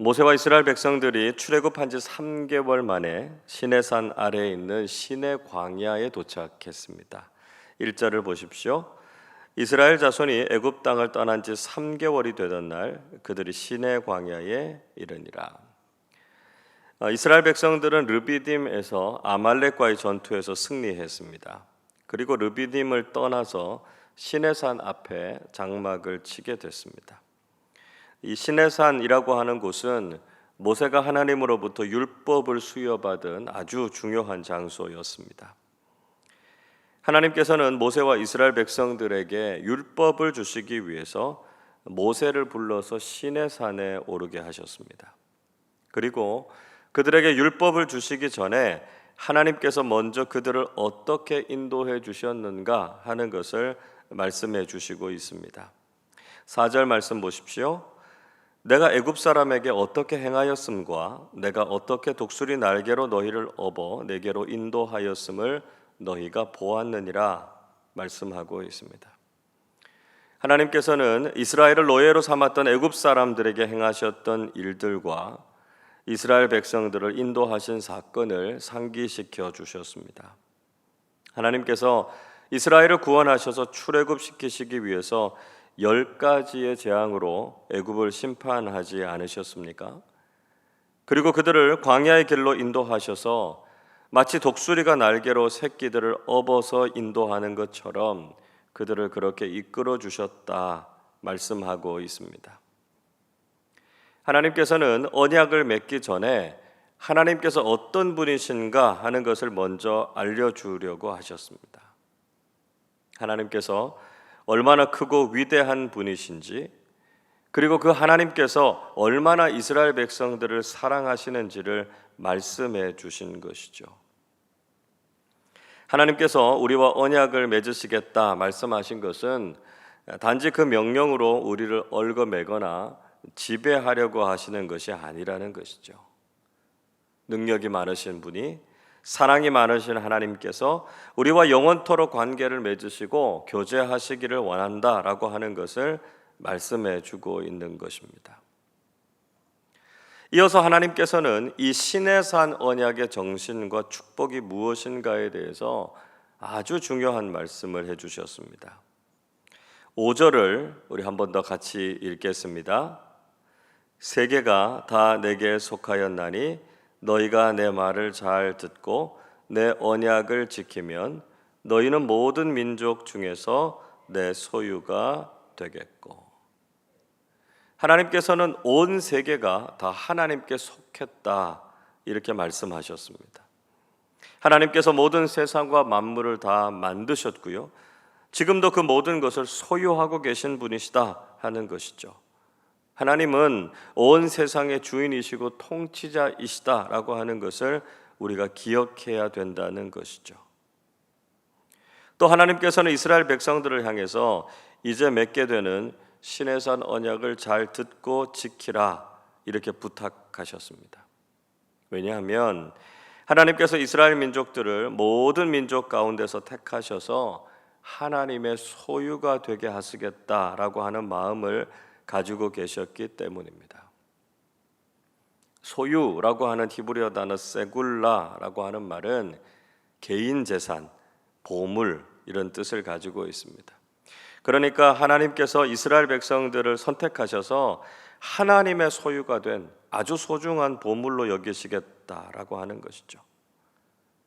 모세와 이스라엘 백성들이 출애굽한 지 3개월 만에 시내산 아래에 있는 시내 광야에 도착했습니다. 1절을 보십시오. 이스라엘 자손이 애굽 땅을 떠난 지 3개월이 되던 날 그들이 시내 광야에 이르니라. 이스라엘 백성들은 르비딤에서 아말렉과의 전투에서 승리했습니다. 그리고 르비딤을 떠나서 시내산 앞에 장막을 치게 됐습니다. 이 시내산이라고 하는 곳은 모세가 하나님으로부터 율법을 수여받은 아주 중요한 장소였습니다. 하나님께서는 모세와 이스라엘 백성들에게 율법을 주시기 위해서 모세를 불러서 시내산에 오르게 하셨습니다. 그리고 그들에게 율법을 주시기 전에 하나님께서 먼저 그들을 어떻게 인도해 주셨는가 하는 것을 말씀해 주시고 있습니다. 4절 말씀 보십시오. 내가 애굽 사람에게 어떻게 행하였음과 내가 어떻게 독수리 날개로 너희를 업어 내게로 인도하였음을 너희가 보았느니라 말씀하고 있습니다. 하나님께서는 이스라엘을 노예로 삼았던 애굽 사람들에게 행하셨던 일들과 이스라엘 백성들을 인도하신 사건을 상기시켜 주셨습니다. 하나님께서 이스라엘을 구원하셔서 출애굽시키시기 위해서 10가지의 재앙으로 애굽을 심판하지 않으셨습니까? 그리고 그들을 광야의 길로 인도하셔서 마치 독수리가 날개로 새끼들을 업어서 인도하는 것처럼 그들을 그렇게 이끌어 주셨다 말씀하고 있습니다. 하나님께서는 언약을 맺기 전에 하나님께서 어떤 분이신가 하는 것을 먼저 알려주려고 하셨습니다. 하나님께서 얼마나 크고 위대한 분이신지, 그리고 그 하나님께서 얼마나 이스라엘 백성들을 사랑하시는지를 말씀해 주신 것이죠. 하나님께서 우리와 언약을 맺으시겠다 말씀하신 것은 단지 그 명령으로 우리를 얽어매거나 지배하려고 하시는 것이 아니라는 것이죠. 능력이 많으신 분이, 사랑이 많으신 하나님께서 우리와 영원토록 관계를 맺으시고 교제하시기를 원한다라고 하는 것을 말씀해 주고 있는 것입니다. 이어서 하나님께서는 이 시내산 언약의 정신과 축복이 무엇인가에 대해서 아주 중요한 말씀을 해 주셨습니다. 5절을 우리 한 번 더 같이 읽겠습니다. 세계가 다 내게 속하였나니 너희가 내 말을 잘 듣고 내 언약을 지키면 너희는 모든 민족 중에서 내 소유가 되겠고. 하나님께서는 온 세계가 다 하나님께 속했다 이렇게 말씀하셨습니다. 하나님께서 모든 세상과 만물을 다 만드셨고요, 지금도 그 모든 것을 소유하고 계신 분이시다 하는 것이죠. 하나님은 온 세상의 주인이시고 통치자이시다라고 하는 것을 우리가 기억해야 된다는 것이죠. 또 하나님께서는 이스라엘 백성들을 향해서 이제 맺게 되는 시내산 언약을 잘 듣고 지키라 이렇게 부탁하셨습니다. 왜냐하면 하나님께서 이스라엘 민족들을 모든 민족 가운데서 택하셔서 하나님의 소유가 되게 하시겠다라고 하는 마음을 가지고 계셨기 때문입니다. 소유라고 하는 히브리어 단어 세굴라라고 하는 말은 개인 재산, 보물 이런 뜻을 가지고 있습니다. 그러니까 하나님께서 이스라엘 백성들을 선택하셔서 하나님의 소유가 된 아주 소중한 보물로 여기시겠다라고 하는 것이죠.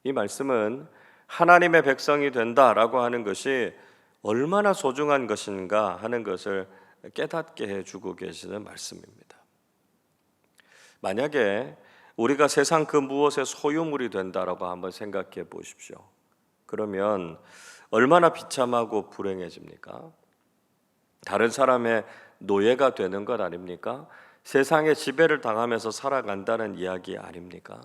이 말씀은 하나님의 백성이 된다라고 하는 것이 얼마나 소중한 것인가 하는 것을 깨닫게 해주고 계시는 말씀입니다. 만약에 우리가 세상 그 무엇의 소유물이 된다라고 한번 생각해 보십시오. 그러면 얼마나 비참하고 불행해집니까? 다른 사람의 노예가 되는 것 아닙니까? 세상의 지배를 당하면서 살아간다는 이야기 아닙니까?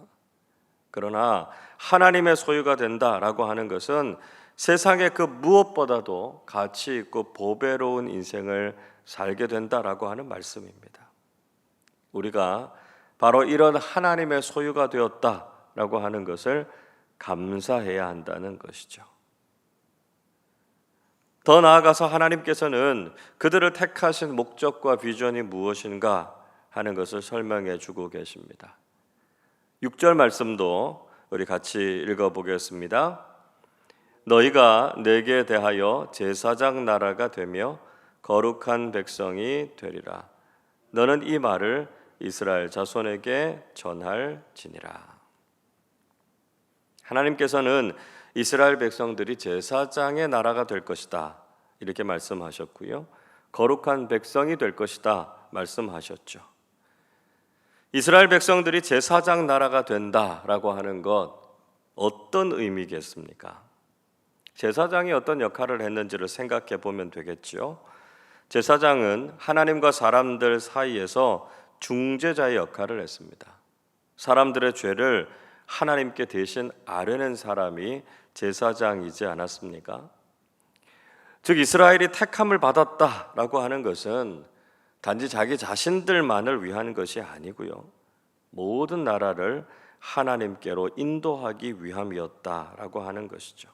그러나 하나님의 소유가 된다라고 하는 것은 세상의 그 무엇보다도 가치 있고 보배로운 인생을 살게 된다라고 하는 말씀입니다. 우리가 바로 이런 하나님의 소유가 되었다라고 하는 것을 감사해야 한다는 것이죠. 더 나아가서 하나님께서는 그들을 택하신 목적과 비전이 무엇인가 하는 것을 설명해 주고 계십니다. 6절 말씀도 우리 같이 읽어보겠습니다. 너희가 내게 대하여 제사장 나라가 되며 거룩한 백성이 되리라. 너는 이 말을 이스라엘 자손에게 전할지니라. 하나님께서는 이스라엘 백성들이 제사장의 나라가 될 것이다 이렇게 말씀하셨고요. 거룩한 백성이 될 것이다 말씀하셨죠. 이스라엘 백성들이 제사장 나라가 된다라고 하는 것 어떤 의미겠습니까? 제사장이 어떤 역할을 했는지를 생각해 보면 되겠죠. 제사장은 하나님과 사람들 사이에서 중재자의 역할을 했습니다. 사람들의 죄를 하나님께 대신 아뢰는 사람이 제사장이지 않았습니까? 즉 이스라엘이 택함을 받았다라고 하는 것은 단지 자기 자신들만을 위한 것이 아니고요. 모든 나라를 하나님께로 인도하기 위함이었다라고 하는 것이죠.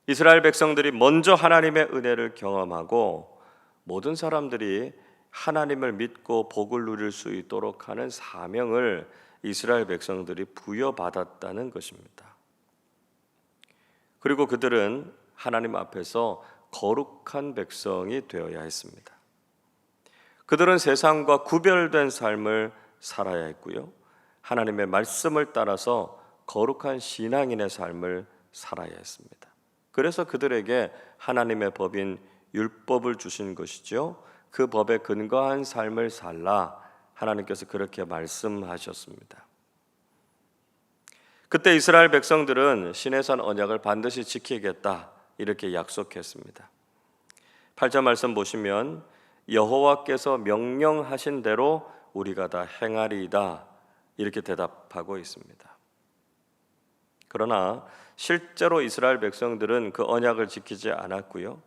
이스라엘 백성들이 먼저 하나님의 은혜를 경험하고 모든 사람들이 하나님을 믿고 복을 누릴 수 있도록 하는 사명을 이스라엘 백성들이 부여받았다는 것입니다. 그리고 그들은 하나님 앞에서 거룩한 백성이 되어야 했습니다. 그들은 세상과 구별된 삶을 살아야 했고요. 하나님의 말씀을 따라서 거룩한 신앙인의 삶을 살아야 했습니다. 그래서 그들에게 하나님의 법인 율법을 주신 것이죠. 그 법에 근거한 삶을 살라 하나님께서 그렇게 말씀하셨습니다. 그때 이스라엘 백성들은 시내산 언약을 반드시 지키겠다 이렇게 약속했습니다. 8절 말씀 보시면 여호와께서 명령하신 대로 우리가 다 행하리이다 이렇게 대답하고 있습니다. 그러나 실제로 이스라엘 백성들은 그 언약을 지키지 않았고요.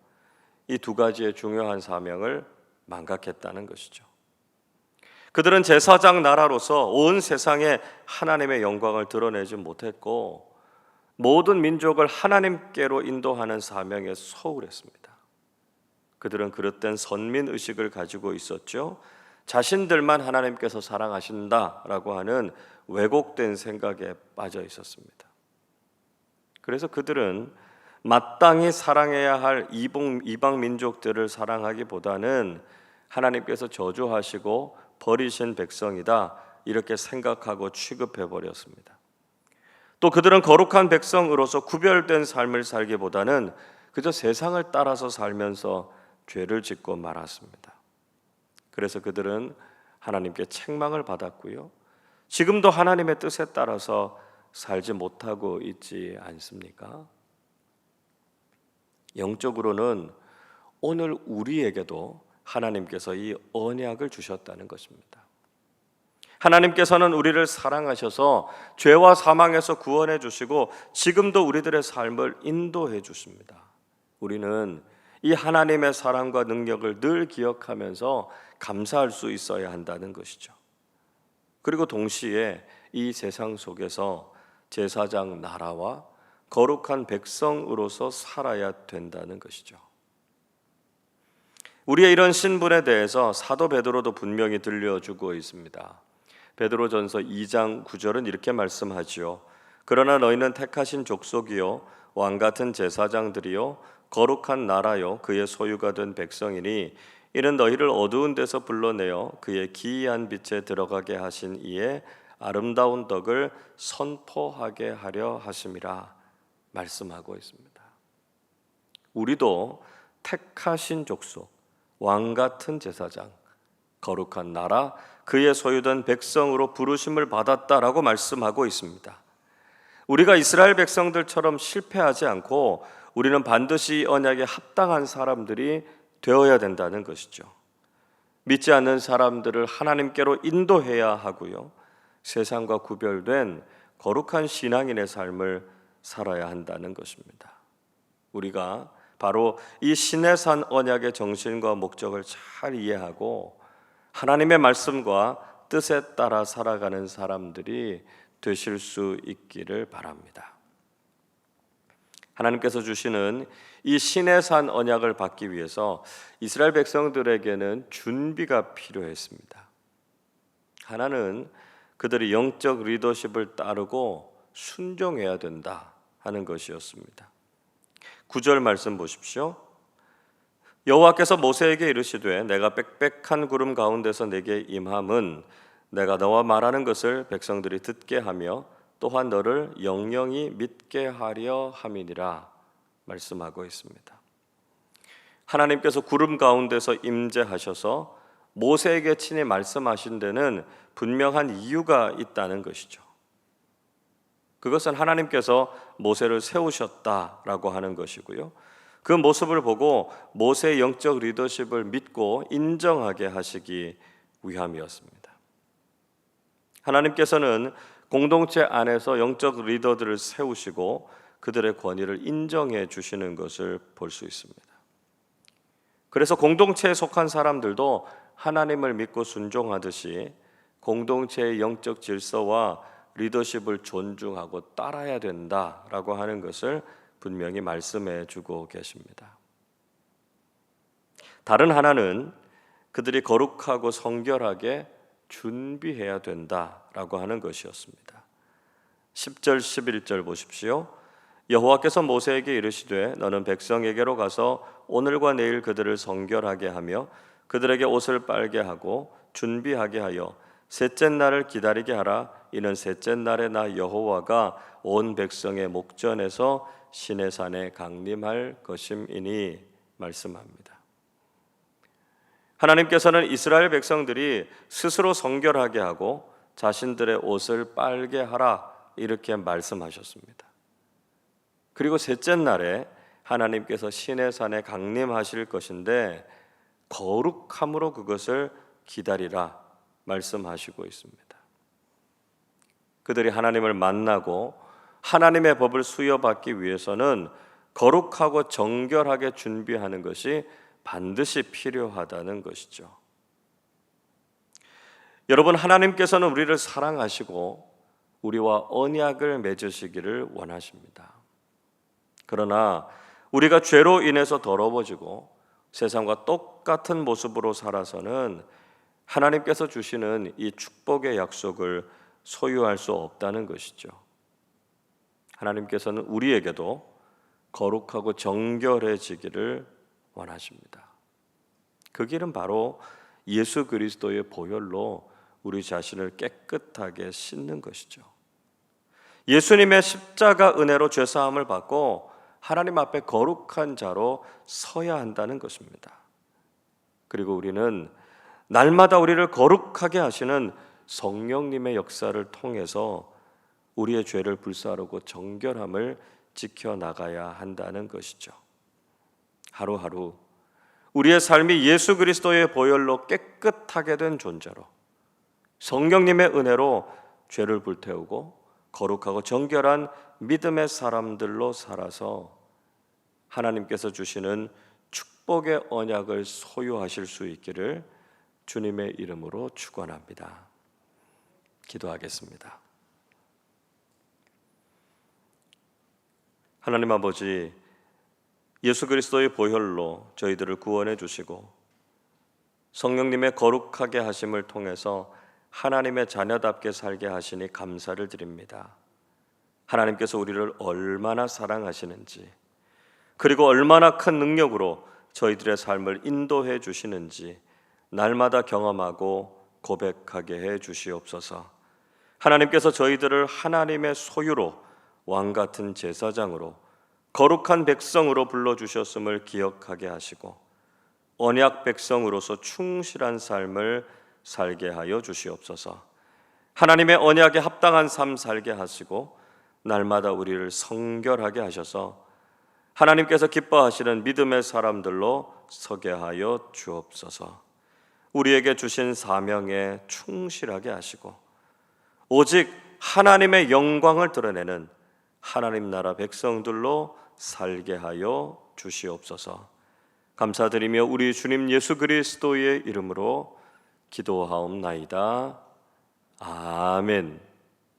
이 두 가지의 중요한 사명을 망각했다는 것이죠. 그들은 제사장 나라로서 온 세상에 하나님의 영광을 드러내지 못했고 모든 민족을 하나님께로 인도하는 사명에 소홀했습니다. 그들은 그릇된 선민의식을 가지고 있었죠. 자신들만 하나님께서 사랑하신다라고 하는 왜곡된 생각에 빠져 있었습니다. 그래서 그들은 마땅히 사랑해야 할 이방 민족들을 사랑하기보다는 하나님께서 저주하시고 버리신 백성이다 이렇게 생각하고 취급해 버렸습니다. 또 그들은 거룩한 백성으로서 구별된 삶을 살기보다는 그저 세상을 따라서 살면서 죄를 짓고 말았습니다. 그래서 그들은 하나님께 책망을 받았고요. 지금도 하나님의 뜻에 따라서 살지 못하고 있지 않습니까? 영적으로는 오늘 우리에게도 하나님께서 이 언약을 주셨다는 것입니다. 하나님께서는 우리를 사랑하셔서 죄와 사망에서 구원해 주시고 지금도 우리들의 삶을 인도해 주십니다. 우리는 이 하나님의 사랑과 능력을 늘 기억하면서 감사할 수 있어야 한다는 것이죠. 그리고 동시에 이 세상 속에서 제사장 나라와 거룩한 백성으로서 살아야 된다는 것이죠. 우리의 이런 신분에 대해서 사도 베드로도 분명히 들려주고 있습니다. 베드로전서 2장 9절은 이렇게 말씀하지요. 그러나 너희는 택하신 족속이요 왕같은 제사장들이요 거룩한 나라요 그의 소유가 된 백성이니 이는 너희를 어두운 데서 불러내어 그의 기이한 빛에 들어가게 하신 이의 아름다운 덕을 선포하게 하려 하심이라 말씀하고 있습니다. 우리도 택하신 족속, 왕같은 제사장, 거룩한 나라, 그의 소유된 백성으로 부르심을 받았다라고 말씀하고 있습니다. 우리가 이스라엘 백성들처럼 실패하지 않고 우리는 반드시 언약에 합당한 사람들이 되어야 된다는 것이죠. 믿지 않는 사람들을 하나님께로 인도해야 하고요. 세상과 구별된 거룩한 신앙인의 삶을 살아야 한다는 것입니다. 우리가 바로 이 시내산 언약의 정신과 목적을 잘 이해하고 하나님의 말씀과 뜻에 따라 살아가는 사람들이 되실 수 있기를 바랍니다. 하나님께서 주시는 이 신의 산 언약을 받기 위해서 이스라엘 백성들에게는 준비가 필요했습니다. 하나는 그들이 영적 리더십을 따르고 순종해야 된다 하는 것이었습니다. 9절 말씀 보십시오. 여호와께서 모세에게 이르시되 내가 빽빽한 구름 가운데서 내게 임함은 내가 너와 말하는 것을 백성들이 듣게 하며 또한 너를 영영히 믿게 하려 함이니라 말씀하고 있습니다. 하나님께서 구름 가운데서 임재하셔서 모세에게 친히 말씀하신 데는 분명한 이유가 있다는 것이죠. 그것은 하나님께서 모세를 세우셨다라고 하는 것이고요. 그 모습을 보고 모세의 영적 리더십을 믿고 인정하게 하시기 위함이었습니다. 하나님께서는 공동체 안에서 영적 리더들을 세우시고 그들의 권위를 인정해 주시는 것을 볼 수 있습니다. 그래서 공동체에 속한 사람들도 하나님을 믿고 순종하듯이 공동체의 영적 질서와 리더십을 존중하고 따라야 된다라고 하는 것을 분명히 말씀해 주고 계십니다. 다른 하나는 그들이 거룩하고 성결하게 준비해야 된다라고 하는 것이었습니다. 10절 11절 보십시오. 여호와께서 모세에게 이르시되 너는 백성에게로 가서 오늘과 내일 그들을 성결하게 하며 그들에게 옷을 빨게 하고 준비하게 하여 셋째 날을 기다리게 하라. 이는 셋째 날에 나 여호와가 온 백성의 목전에서 시내 산에 강림할 것임이니 말씀합니다. 하나님께서는 이스라엘 백성들이 스스로 성결하게 하고 자신들의 옷을 빨게 하라 이렇게 말씀하셨습니다. 그리고 셋째 날에 하나님께서 시내 산에 강림하실 것인데 거룩함으로 그것을 기다리라 말씀하시고 있습니다. 그들이 하나님을 만나고 하나님의 법을 수여받기 위해서는 거룩하고 정결하게 준비하는 것이 반드시 필요하다는 것이죠. 여러분, 하나님께서는 우리를 사랑하시고 우리와 언약을 맺으시기를 원하십니다. 그러나 우리가 죄로 인해서 더러워지고 세상과 똑같은 모습으로 살아서는 하나님께서 주시는 이 축복의 약속을 소유할 수 없다는 것이죠. 하나님께서는 우리에게도 거룩하고 정결해지기를 원하십니다. 그 길은 바로 예수 그리스도의 보혈로 우리 자신을 깨끗하게 씻는 것이죠. 예수님의 십자가 은혜로 죄사함을 받고 하나님 앞에 거룩한 자로 서야 한다는 것입니다. 그리고 우리는 날마다 우리를 거룩하게 하시는 성령님의 역사를 통해서 우리의 죄를 불사르고 정결함을 지켜나가야 한다는 것이죠. 하루하루 우리의 삶이 예수 그리스도의 보혈로 깨끗하게 된 존재로 성령님의 은혜로 죄를 불태우고 거룩하고 정결한 믿음의 사람들로 살아서 하나님께서 주시는 축복의 언약을 소유하실 수 있기를 주님의 이름으로 축원합니다. 기도하겠습니다. 하나님 아버지, 예수 그리스도의 보혈로 저희들을 구원해 주시고 성령님의 거룩하게 하심을 통해서 하나님의 자녀답게 살게 하시니 감사를 드립니다. 하나님께서 우리를 얼마나 사랑하시는지, 그리고 얼마나 큰 능력으로 저희들의 삶을 인도해 주시는지 날마다 경험하고 고백하게 해 주시옵소서. 하나님께서 저희들을 하나님의 소유로 왕같은 제사장으로 거룩한 백성으로 불러주셨음을 기억하게 하시고 언약 백성으로서 충실한 삶을 살게 하여 주시옵소서. 하나님의 언약에 합당한 삶 살게 하시고 날마다 우리를 성결하게 하셔서 하나님께서 기뻐하시는 믿음의 사람들로 서게 하여 주옵소서. 우리에게 주신 사명에 충실하게 하시고 오직 하나님의 영광을 드러내는 하나님 나라 백성들로 살게 하여 주시옵소서. 감사드리며 우리 주님 예수 그리스도의 이름으로 기도하옵나이다. 아멘.